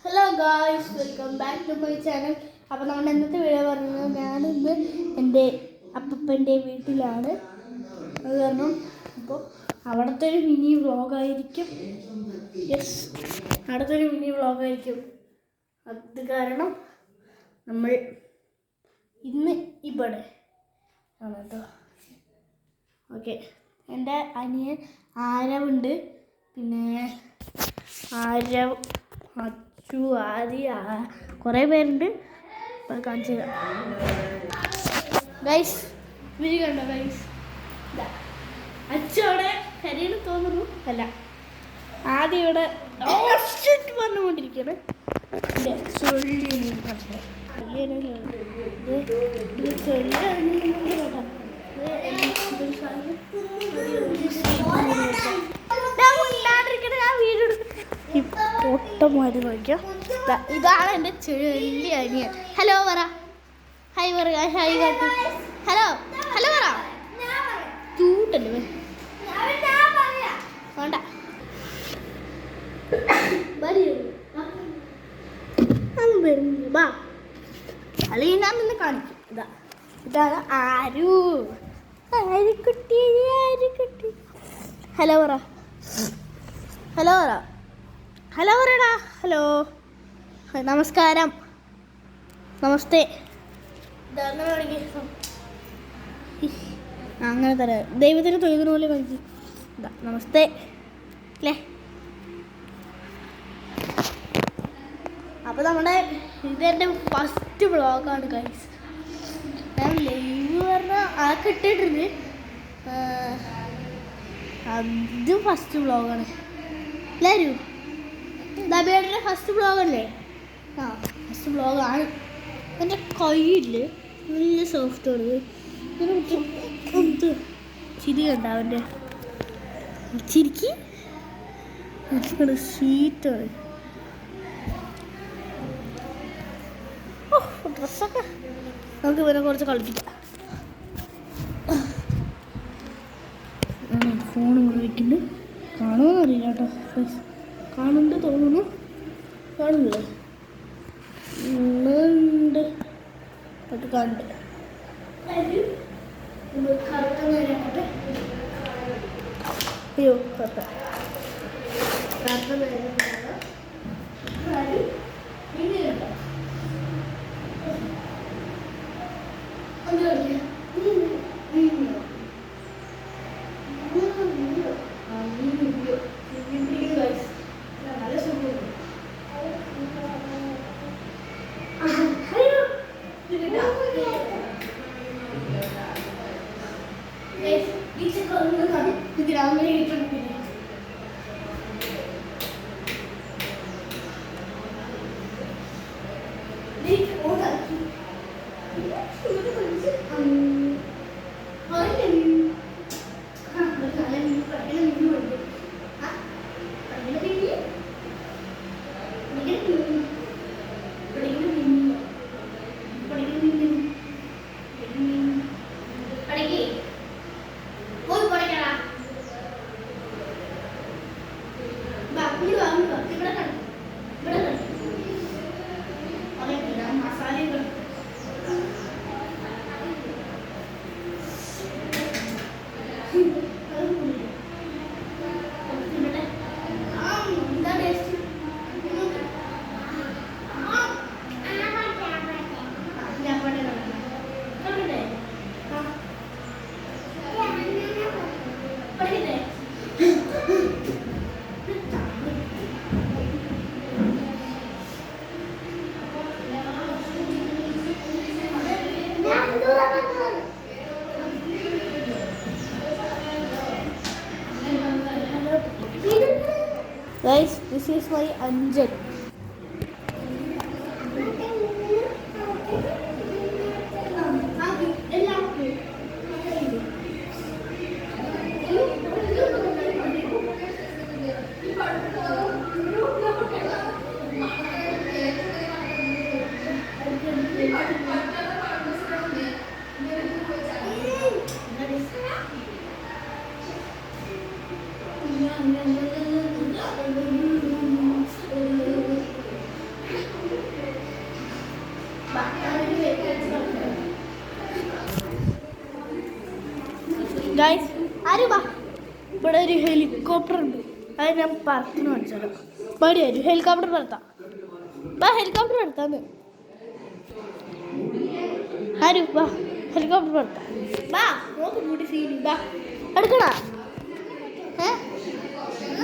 Hello guys, welcome back to my channel. അപ്പോൾ നമ്മുടെ ഇന്നത്തെ വീഡിയോ പറയുന്നത് ഞാനിന്ന് എൻ്റെ അപ്പൂപ്പൻ്റെ വീട്ടിലാണ്. അത് കാരണം അപ്പോൾ അവിടുത്തെ ഒരു മിനി വ്ളോഗായിരിക്കും. യെസ്, അടുത്തൊരു മിനി വ്ളോഗായിരിക്കും. അത് കാരണം നമ്മൾ ഇന്ന് ഇവിടെ ആണ് കേട്ടോ. ഓക്കെ, എൻ്റെ അനിയൻ ആരവുണ്ട്, പിന്നെ ആരവ്, അച്ചു, ആദി, കുറേ പേരുണ്ട്. കാണിച്ചു തരാം ഗൈസ്. ഇവര് കണ്ടോ ഗൈസ്? അച്ചോടെ കരിയെന്ന് തോന്നുന്നു, അല്ല ആദ്യം ഇവിടെ പറഞ്ഞുകൊണ്ടിരിക്കുകയാണ്. പൊട്ടമാര് നോക്കിയാ, ഇതാണ് എൻ്റെ ചെറിയ അനിയൻ. ഹലോ പറ, ഹായ് പറ, ഹായ് കാട്ടു, ഹലോ ഹലോ പറ. ക്യൂട്ടല്ലേ വേണ്ട വരുന്നു, ബാ അല്ലെങ്കിൽ ഞാൻ നിന്ന് കാണിക്കും. ഇതാണ് ആരു, ആരുക്കുട്ടി, ആരുക്കുട്ടി. ഹലോ പറ, ഹലോ പറ, ഹലോ പറയടാ. ഹലോ, നമസ്കാരം, നമസ്തേ. അങ്ങനെ തരാം, ദൈവത്തിന് തൊഴുതുന്ന പോലെ കഴിക്കും. നമസ്തേ അല്ലേ. അപ്പോൾ നമ്മുടെ ഇതെൻ്റെ ഫസ്റ്റ് വ്ളോഗാണ് ഗൈസ്. ഞാൻ ലൈവ് പറഞ്ഞാൽ അതൊക്കെ ഇട്ടിട്ടുണ്ട്. അത് ഫസ്റ്റ് വ്ളോഗാണ്. എല്ലാവരും ദബേട്ടൻ്റെ ഫസ്റ്റ് വ്ളോഗല്ലേ? ആ, ഫസ്റ്റ് വ്ളോഗാണ്. എൻ്റെ കയ്യിൽ നല്ല സോഫ്റ്റാണ്. ചിരി കണ്ട അവൻ്റെ ചിരിക്ക് സ്വീറ്റാണ്. ഡ്രസ്സൊക്കെ നമുക്ക് ഇവരെ കുറച്ച് കളിപ്പിക്കാം. ഫോൺ ഇവിടെ വയ്ക്കുന്നുണ്ട്. കാണുമെന്ന് അറിയില്ല കേട്ടോ. കാണുന്നുണ്ട് തോന്നുന്നു. കാണുന്നില്ലേ? അത് കണ്ട് അയ്യോ കറുത്ത Guys, this is my Anjan. Guys ആരും വാ, ഇവിടെ ഒരു ഹെലികോപ്റ്റർ ഉണ്ട്, അത് ഞാൻ പറത്തുന്നു കാണിച്ചാലോ. മടി വരും ഹെലികോപ്റ്റർ പറത്താം. വാ ഹെലികോപ്റ്റർ എടുത്താന്ന് ആരും വാ, ഹെലികോപ്റ്റർ പറത്താം. വാ നോക്ക് കൂടി സീൻ. വാ എടുക്കണ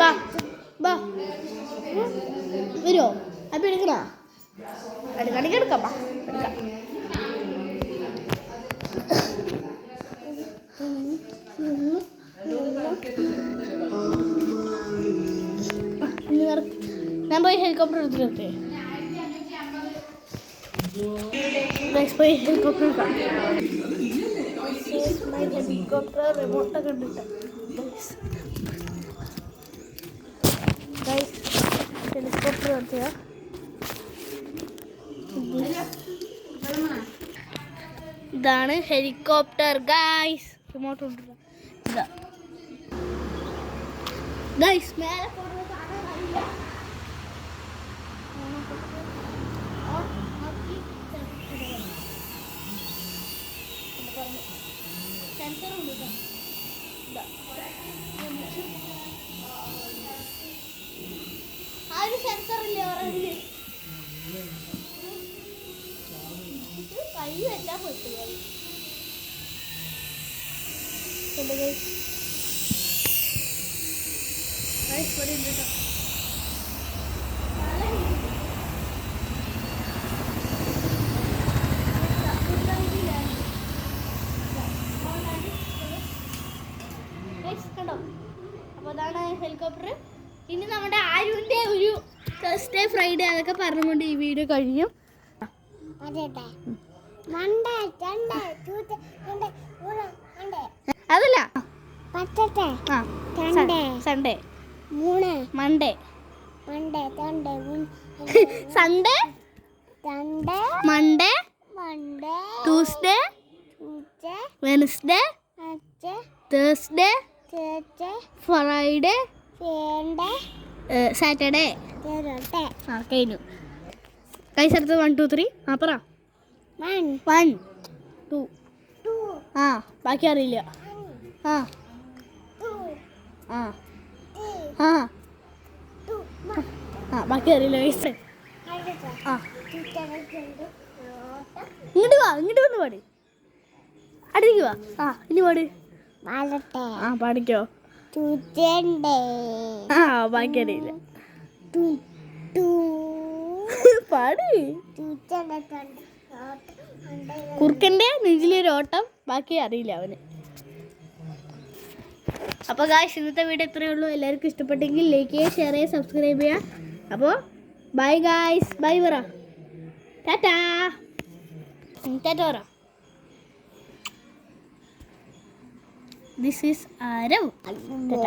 വാ വാ വരുമോ? അപ്പം എടുക്കണ എടുക്കണമെങ്കിൽ എടുക്കാം. വാ എടുക്കാം. ഞാൻ പോയി ഹെലികോപ്റ്റർ എടുത്തിട്ടേ പോയി ഹെലികോപ്റ്റർ എടുക്കാം. ഹെലികോപ്റ്റർ റിമോട്ടൊക്കെ ഉണ്ടിട്ട് ഹെലികോപ്റ്റർ എടുത്തിയ ഇതാണ് ഹെലികോപ്റ്റർ ഗൈസ്. റിമോട്ട് കൊണ്ടില്ല ഇതാ ഗൈസ്. മേലെ പോകുന്നത് കാണാൻ കഴിയില്ല. സെൻസറുണ്ട്. ആ ഒരു സെൻസറില്ലേ പറഞ്ഞില്ലേ, കൈ വെച്ചാൽ പോയിട്ട് കണ്ടോ. അപ്പോൾ അതാണ് ഹെലികോപ്റ്റർ. ഇനി നമ്മുടെ ആരുവിൻ്റെ ഒരു തേഴ്സ്ഡേ ഫ്രൈഡേ അതൊക്കെ പറഞ്ഞുകൊണ്ട് ഈ വീഡിയോ കഴിയും. അതല്ല Sunday Monday Sunday Monday Tuesday Wednesday Thursday Friday Saturday. ആ കഴിഞ്ഞു. കൈസടുത്ത് 1 2 3 ആ പറ. 1 2 ആ ബാക്കി അറിയില്ല. ആ ആ ആ ആ ബാക്കി അറിയില്ല കൈസ്. ആ ഇങ്ങോട്ട് വാ, ഇങ്ങോട്ട് വന്ന് പാട്. അടുത്തേക്ക് വാ. ആ ഇനി പാട്. ആ പാടിക്കോ. ആ ബാക്കി അറിയില്ല. പാട്. കുറുക്കൻ്റെ നെഞ്ചിലൊരു ഓട്ടം, ബാക്കി അറിയില്ല അവന്. അപ്പോൾ ഗായ്സ് ഇന്നത്തെ വീഡിയോ ഇത്രയേ ഉള്ളൂ. എല്ലാവർക്കും ഇഷ്ടപ്പെട്ടെങ്കിൽ ലൈക്ക് ചെയ്യുക, ഷെയർ ചെയ്യുക, സബ്സ്ക്രൈബ് ചെയ്യുക. അപ്പോൾ ബൈ ഗായ്സ്. ബൈ പറ. ടാറ്റാ ടാറ്റ പറ. This is Aarav. ടാറ്റ.